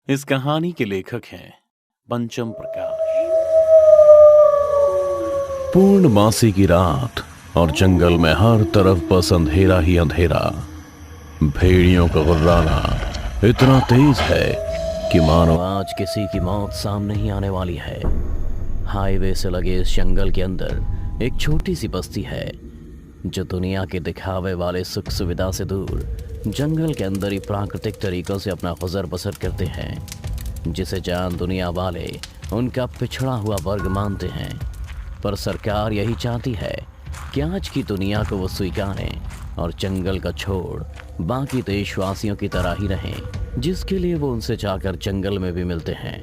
इस कहानी के लेखक हैं पंचम प्रकाश। पूर्णमासी की रात और जंगल में हर तरफ बस अंधेरा ही अंधेरा। भेड़ियों का गुर्राना इतना तेज है कि मानो आज किसी की मौत सामने ही आने वाली है। हाईवे से लगे इस जंगल के अंदर एक छोटी सी बस्ती है जो दुनिया के दिखावे वाले सुख सुविधा से दूर जंगल के अंदर ही प्राकृतिक तरीकों से अपना गुजर बसर करते हैं, जिसे जान दुनिया वाले उनका पिछड़ा हुआ वर्ग मानते हैं। पर सरकार यही चाहती है कि आज की दुनिया को वो स्वीकारें और जंगल का छोड़ बाकी देशवासियों की तरह ही रहें, जिसके लिए वो उनसे जाकर जंगल में भी मिलते हैं।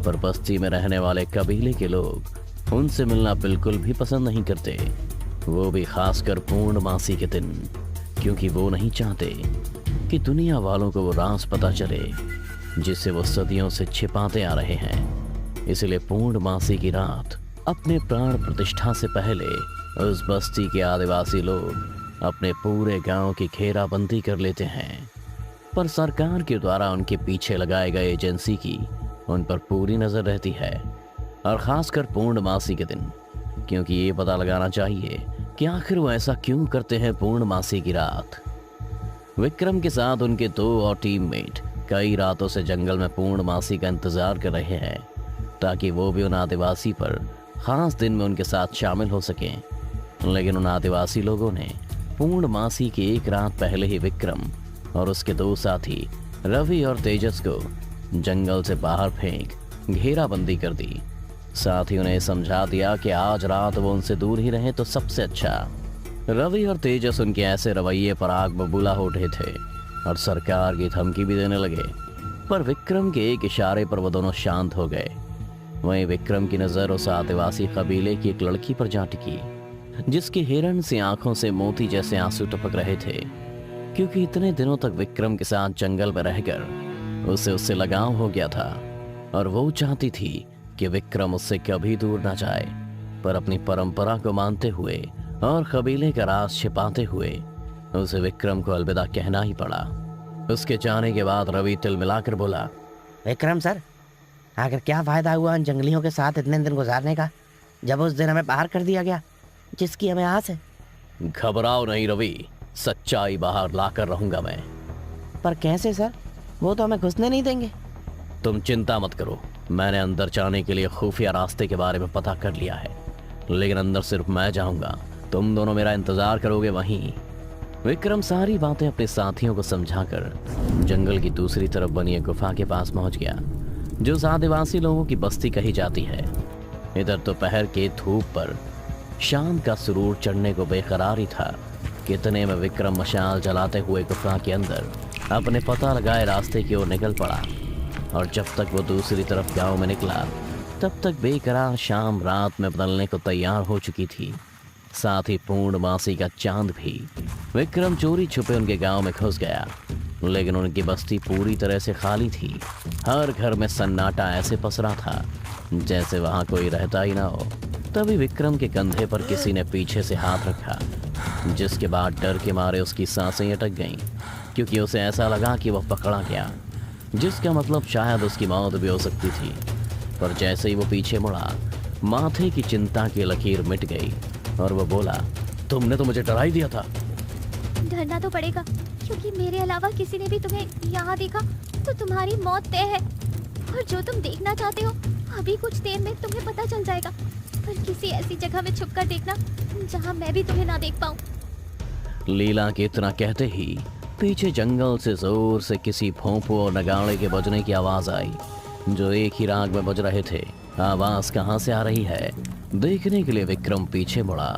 पर बस्ती में रहने वाले कबीले के लोग उनसे मिलना बिल्कुल भी पसंद नहीं करते, वो भी खासकर पूर्णमासी के दिन, क्योंकि वो नहीं चाहते कि दुनिया वालों को वो राज पता चले जिसे वो सदियों से छिपाते आ रहे हैं। इसलिए पूर्णमासी की रात अपने प्राण प्रतिष्ठा से पहले उस बस्ती के आदिवासी लोग अपने पूरे गांव की घेराबंदी कर लेते हैं। पर सरकार के द्वारा उनके पीछे लगाए गए एजेंसी की उन पर पूरी नजर रहती है, और खासकर पूर्णमासी के दिन, क्योंकि ये पता लगाना चाहिए कि आखिर वो ऐसा क्यों करते हैं। पूर्णमासी की रात विक्रम के साथ उनके 2 और टीममेट कई रातों से जंगल में पूर्णमासी का इंतजार कर रहे हैं, ताकि वो भी उन आदिवासी पर खास दिन में उनके साथ शामिल हो सकें। लेकिन उन आदिवासी लोगों ने पूर्णमासी की एक रात पहले ही विक्रम और उसके 2 साथी रवि और तेजस को जंगल से बाहर फेंक घेराबंदी कर दी। साथ ही उन्हें समझा दिया कि आज रात वो उनसे दूर ही रहे तो सबसे अच्छा। रवि और तेजस उनके ऐसे रवैये पर आग बबूला हो उठे थे और सरकार की धमकी भी देने लगे, पर विक्रम के एक इशारे पर वो दोनों शांत हो गए। वहीं विक्रम की नज़र उस आदिवासी कबीले की एक लड़की पर जा टिकी, जिसकी हिरण सी आंखों से मोती जैसे आंसू टपक रहे थे, क्योंकि इतने दिनों तक विक्रम के साथ जंगल में रहकर उसे उससे लगाव हो गया था, और वो चाहती थी कि विक्रम उससे कभी दूर ना जाए। पर अपनी परंपरा को मानते हुए और कबीले का राज छिपाते हुए उसे विक्रम को अलविदा कहना ही पड़ा। उसके जाने के बाद रवि तिल मिलाकर बोला, विक्रम सर, आखिर क्या फायदा हुआ उन जंगलियों के साथ इतने दिन गुजारने का, जब उस दिन हमें बाहर कर दिया गया जिसकी हमें आस है। घबराओ नहीं रवि, सच्चाई बाहर लाकर रहूंगा मैं। पर कैसे सर, वो तो हमें घुसने नहीं देंगे। तुम चिंता मत करो, मैंने अंदर जाने के लिए खुफिया रास्ते के बारे में पता कर लिया है, लेकिन अंदर सिर्फ मैं जाऊंगा, तुम दोनों मेरा इंतजार करोगे वहीं। विक्रम सारी बातें अपने साथियों को समझाकर जंगल की दूसरी तरफ बनी एक गुफा के पास पहुंच गया, जो उस आदिवासी लोगों की बस्ती कही जाती है। इधर दोपहर के धूप पर शाम का सुरूर चढ़ने को बेकरार ही था। कितने में विक्रम मशाल जलाते हुए गुफा के अंदर अपने पता लगाए रास्ते की ओर निकल पड़ा, और जब तक वो दूसरी तरफ गांव में निकला तब तक बेकरार शाम रात में बदलने को तैयार हो चुकी थी, साथ ही पूर्णमासी का चांद भी। विक्रम चोरी छुपे उनके गांव में घुस गया, लेकिन उनकी बस्ती पूरी तरह से खाली थी। हर घर में सन्नाटा ऐसे पसरा था जैसे वहां कोई रहता ही ना हो। तभी विक्रम के कंधे पर किसी ने पीछे से हाथ रखा, जिसके बाद डर के मारे उसकी सांसें अटक गईं, क्योंकि उसे ऐसा लगा कि वह पकड़ा गया, जिसका मतलब शायद उसकी मौत भी हो सकती थी। पर जैसे ही वो पीछे मुड़ा, माथे की चिंता की लकीर मिट गई और वो बोला, तुमने तो मुझे डरा ही दिया था। डरना तो पड़ेगा, क्योंकि मेरे अलावा किसी ने भी तुम्हें यहाँ देखा तो तुम्हारी मौत तय है, और जो तुम देखना चाहते हो अभी कुछ देर में तुम्हें पता चल जाएगा। पर किसी ऐसी जगह में छुपकर देखना जहाँ मैं भी तुम्हें ना देख पाऊँ। लीला के इतना कहते ही पीछे जंगल से जोर से किसी भोंपू और नगाड़े के बजने की आवाज आई, जो एक ही राग में बज रहे थे। आवाज कहाँ से आ रही है देखने के लिए विक्रम पीछे मुड़ा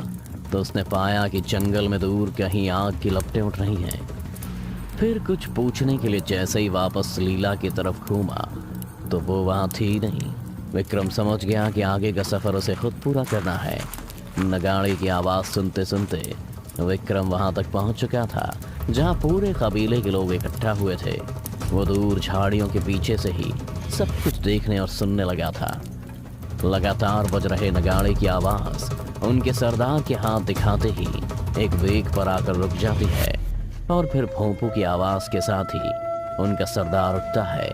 तो उसने पाया कि जंगल में दूर कहीं आग की लपटें उठ रही हैं। फिर कुछ पूछने के लिए जैसे ही वापस लीला की तरफ घूमा तो वो वहाँ थी नहीं। विक्रम समझ गया कि आगे का सफर उसे खुद पूरा करना है। नगाड़े की आवाज सुनते सुनते विक्रम वहां तक पहुंच चुका था जहां पूरे कबीले के लोग इकट्ठा हुए थे। वो दूर झाड़ियों के पीछे से ही सब कुछ देखने और सुनने लगा था। लगातार बज रहे नगाड़े की आवाज उनके सरदार के हाथ दिखाते ही एक वेग पर आकर रुक जाती है, और फिर भोंपू की आवाज के साथ ही उनका सरदार उठता है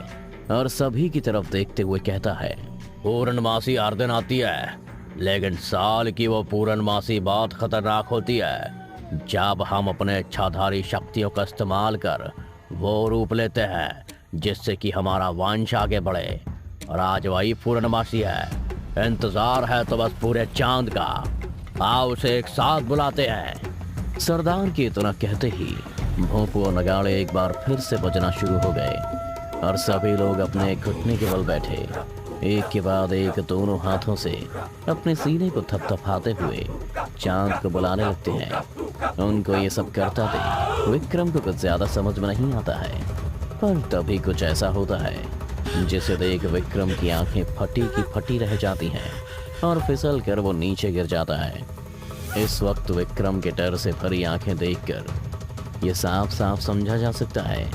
और सभी की तरफ देखते हुए कहता है, पूर्णमासी हर दिन आती है, लेकिन साल की वो पूर्णमासी बहुत खतरनाक होती है जब हम अपने इच्छाधारी शक्तियों का इस्तेमाल कर वो रूप लेते हैं जिससे कि हमारा वंश आगे बढ़े। और आज वही पूर्णमासी है। इंतजार है तो बस पूरे चांद का। आओ उसे एक साथ बुलाते हैं। सरदार के इतना कहते ही भोंपू और नगाड़े एक बार फिर से बजना शुरू हो गए और सभी लोग अपने घुटने के बल बैठे एक के बाद एक दोनों हाथों से अपने सीने को थपथपाते हुए चांद को बुलाने लगते हैं। उनको ये सब करता देख विक्रम को कुछ ज्यादा समझ में नहीं आता है, पर तभी कुछ ऐसा होता है जिसे देख विक्रम की आंखें फटी की फटी रह जाती हैं और फिसल कर वो नीचे गिर जाता है। इस वक्त विक्रम के डर से भरी आंखें देखकर ये साफ साफ समझा जा सकता है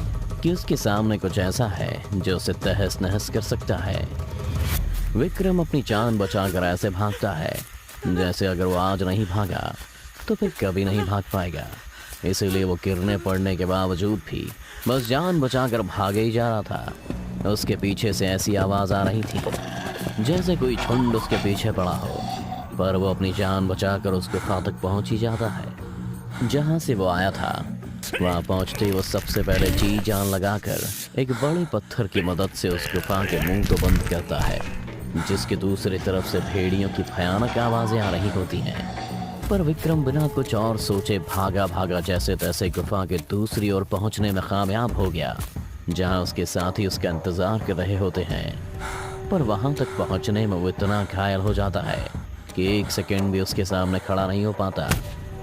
कि उसके सामने कुछ ऐसा है जो उसे तहस नहस कर सकता है। विक्रम अपनी जान बचाकर ऐसे भागता है जैसे अगर वो आज नहीं भागा तो फिर कभी नहीं भाग पाएगा। इसीलिए वो गिरने पड़ने के बावजूद भी बस जान बचाकर भागे ही जा रहा था। उसके पीछे से ऐसी आवाज आ रही थी जैसे कोई झुंड उसके पीछे पड़ा हो, पर वो अपनी जान बचाकर उस गुफा तक पहुंच ही जाता है जहां से वो आया था। वहां पहुंचते ही वो सबसे पहले जी जान लगाकर एक बड़े पत्थर की मदद से उस गुफा के मुंह को बंद करता है, जिसके दूसरी तरफ से भेड़ियों की भयानक आवाजें आ रही होती हैं। पर विक्रम बिना कुछ और सोचे भागा भागा जैसे तैसे गुफा के दूसरी ओर पहुंचने में कामयाब हो गया, जहां उसके साथी उसका इंतजार कर रहे होते हैं। पर वहां तक पहुंचने में वो इतना घायल हो जाता है कि एक सेकंड भी उसके सामने खड़ा नहीं हो पाता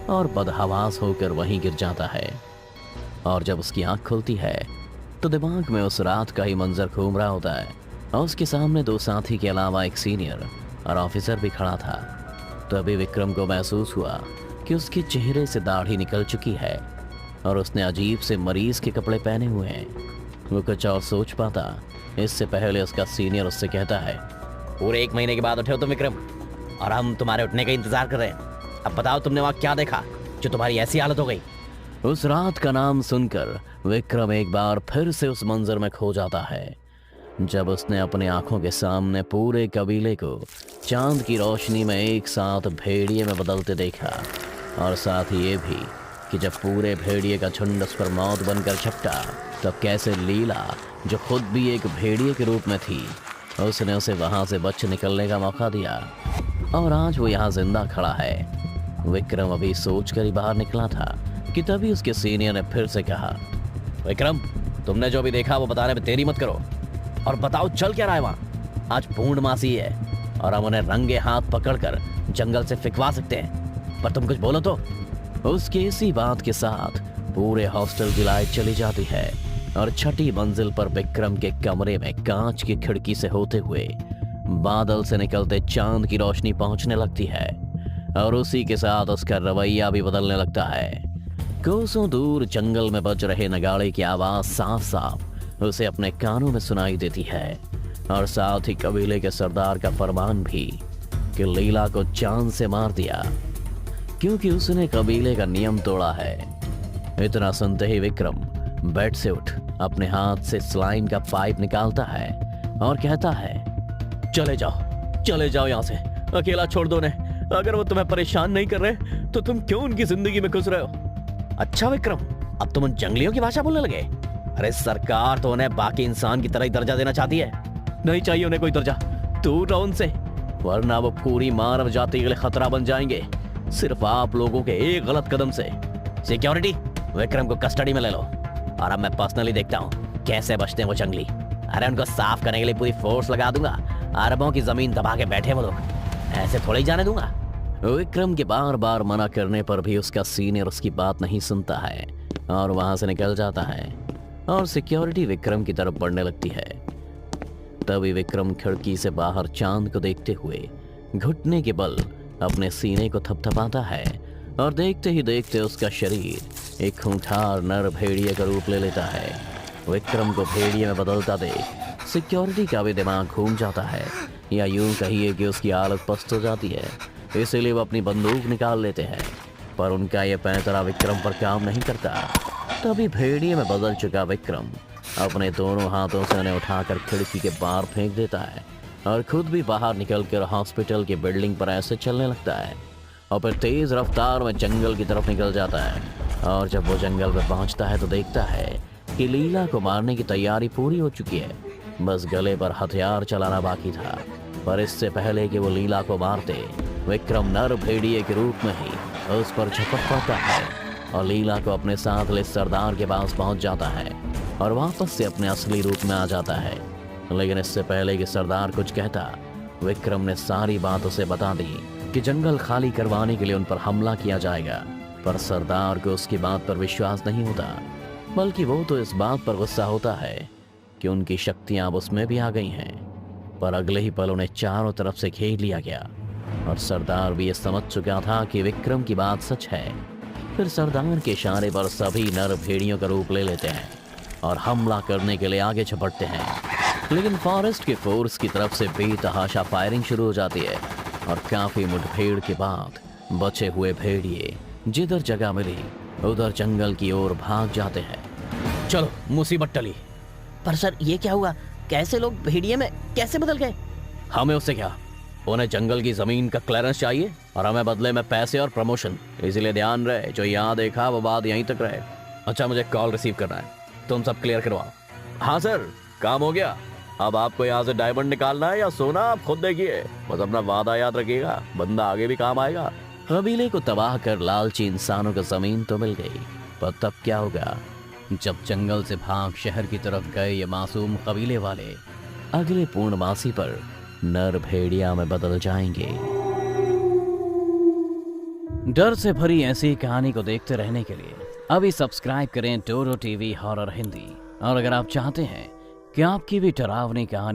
और बदहवास होकर वहीं गिर जाता है। और जब उसकी आंख खुलती है तो दिमाग में उस रात का ही मंजर घूम रहा होता है और उसके सामने दो साथी के अलावा एक सीनियर और ऑफिसर भी खड़ा था। तभी विक्रम को महसूस हुआ कि उसके चेहरे से दाढ़ी निकल चुकी है और उसने अजीब से मरीज के कपड़े पहने हुए हैं। वो कुछ और सोच पाता इससे पहले उसका सीनियर उससे कहता है, पूरे 1 महीने के बाद उठे हो तुम विक्रम, और हम तुम्हारे उठने का इंतजार कर रहे हैं। अब बताओ तुमने वहां क्या देखा जो तुम्हारी ऐसी हालत हो गई। उस रात का नाम सुनकर विक्रम एक बार फिर से उस मंजर में खो जाता है जब उसने अपने आंखों के सामने पूरे कबीले को चांद की रोशनी में एक साथ भेड़िए में बदलते देखा, और साथ ही ये भी कि जब पूरे भेड़िए का झुंड उस पर मौत बनकर झपटा तब कैसे लीला, जो खुद भी एक भेड़िए के रूप में थी, उसने उसे वहां से बच निकलने का मौका दिया और आज वो यहाँ जिंदा खड़ा है। विक्रम अभी सोच कर ही बाहर निकला था कि तभी उसके सीनियर ने फिर से कहा, विक्रम तुमने जो भी देखा वो बताने में देरी मत करो, और बताओ चल क्या रहा है वहाँ। आज पूर्णमासी है और हम उन्हें रंगे हाथ पकड़कर जंगल से फिकवा सकते हैं, पर तुम कुछ बोलो तो। उसके इसी बात के साथ पूरे हॉस्टल की लाइट चली जाती है और छठी मंजिल पर विक्रम के कमरे में कांच की खिड़की से होते हुए बादल से निकलते चांद की रोशनी पहुंचने लगती है और उसी के साथ उसका रवैया भी बदलने लगता है। कोसों दूर जंगल में बज रहे नगाड़े की आवाज साफ साफ उसे अपने कानों में सुनाई देती है और साथ ही कबीले के सरदार का फरमान भी कि लीला को चांद से मार दिया क्योंकि उसने कबीले का नियम तोड़ा है। इतना सुनते ही विक्रम बेड से उठ अपने हाथ से स्लाइन का पाइप निकालता है और कहता है, चले जाओ यहाँ से, अकेला छोड़ दो उन्हें। अगर वो तुम्हें परेशान नहीं कर रहे तो तुम क्यों उनकी जिंदगी में घुस रहे हो। अच्छा विक्रम, अब तुम उन जंगलियों की भाषा बोलने लगे। अरे सरकार तो उन्हें बाकी इंसान की तरह ही दर्जा देना चाहती है। नहीं चाहिए उन्हें कोई दर्जा, दूर रहो उनसे, वरना वो पूरी मानव जाति के लिए खतरा बन जाएंगे सिर्फ आप लोगों के एक गलत कदम से। सिक्योरिटी, विक्रम को कस्टडी में ले लो और अब मैं पर्सनली देखता हूँ कैसे बचते हैं वो जंगली। अरे उनको साफ करने के लिए पूरी फोर्स लगा दूंगा। अरबों की जमीन दबा के बैठे वो लोग, ऐसे थोड़े ही जाने दूंगा। विक्रम के बार बार मना करने पर भी उसका सीनियर उसकी बात नहीं सुनता है और वहां से निकल जाता है और सिक्योरिटी विक्रम की तरफ बढ़ने लगती है। तभी विक्रम खिड़की से बाहर चांद को देखते हुए घुटने के बल अपने सीने को थपथपाता है और देखते ही देखते उसका शरीर एक खूंखार नर भेड़िए का रूप ले लेता है। विक्रम को भेड़िए में बदलता देख सिक्योरिटी का भी दिमाग घूम जाता है, या यूं कहिए कि उसकी हालत पस्त हो जाती है। इसीलिए वो अपनी बंदूक निकाल लेते हैं, पर उनका यह पैंतरा विक्रम पर काम नहीं करता। तभी भेड़िए में बदल चुका विक्रम अपने दोनों हाथों से उन्हें उठाकर खिड़की के बाहर फेंक देता है और खुद भी बाहर निकलकर हॉस्पिटल की बिल्डिंग पर ऐसे चलने लगता है और फिर तेज रफ्तार में जंगल की तरफ निकल जाता है। और जब वो जंगल में पहुंचता है तो देखता है कि लीला को मारने की तैयारी पूरी हो चुकी है, बस गले पर हथियार चलाना बाकी था। पर इससे पहले कि वो लीला को मारते, विक्रम नर भेड़िए के रूप में ही उस पर झपट पड़ता है और लीला को अपने साथ ले सरदार के पास पहुंच जाता है और वापस से अपने असली रूप में आ जाता है। लेकिन इससे पहले कि सरदार कुछ कहता, विक्रम ने सारी बात उसे बता दी कि जंगल खाली करवाने के लिए उन पर हमला किया जाएगा। पर सरदार को उसकी बात पर विश्वास नहीं होता, बल्कि वो तो इस बात पर गुस्सा होता है कि उनकी शक्तियां अब उसमें भी आ गई हैं। पर अगले ही पल उन्हें चारों तरफ से घेर लिया गया और सरदार भी ये समझ चुका था कि विक्रम की बात सच है। फिर सरदार के इशारे पर सभी नर भेड़ियों का रूप ले लेते हैं और हमला करने के लिए आगे झपटते हैं। लेकिन फॉरेस्ट के फोर्स की तरफ से बेतहाशा फायरिंग शुरू हो जाती है और काफी मुठभेड़ के बाद बचे हुए भेड़िए जिधर जगह मिली उधर जंगल की ओर भाग जाते हैं। चलो मुसीबत टली। पर सर ये क्या हुआ, कैसे लोग भेड़िए में कैसे बदल गए? हमें उससे क्या, उन्हें जंगल की जमीन का क्लियरेंस चाहिए और हमें बदले में पैसे और प्रमोशन। इसलिए ध्यान रहे, जो यहाँ देखा वो बात यहीं तक रहे। अच्छा, मुझे कॉल रिसीव करना है, तुम सब क्लियर करवाओ। हाँ सर, काम हो गया। अब आपको यहाँ से डायमंड निकालना है या सोना आप खुद देखिए, बस अपना वादा याद रखिएगा, बंदा आगे भी काम आएगा। कबीले को तबाह कर लालची इंसानों को जमीन तो मिल गई, पर तब क्या होगा जब जंगल से भाग शहर की तरफ गए ये मासूम कबीले वाले अगले पूर्णमासी पर नर भेड़िया में बदल जाएंगे। डर से भरी ऐसी कहानी को देखते रहने के लिए अभी सब्सक्राइब करें डोरो टीवी हॉरर हिंदी। और अगर आप चाहते हैं कि आपकी भी डरावनी कहानी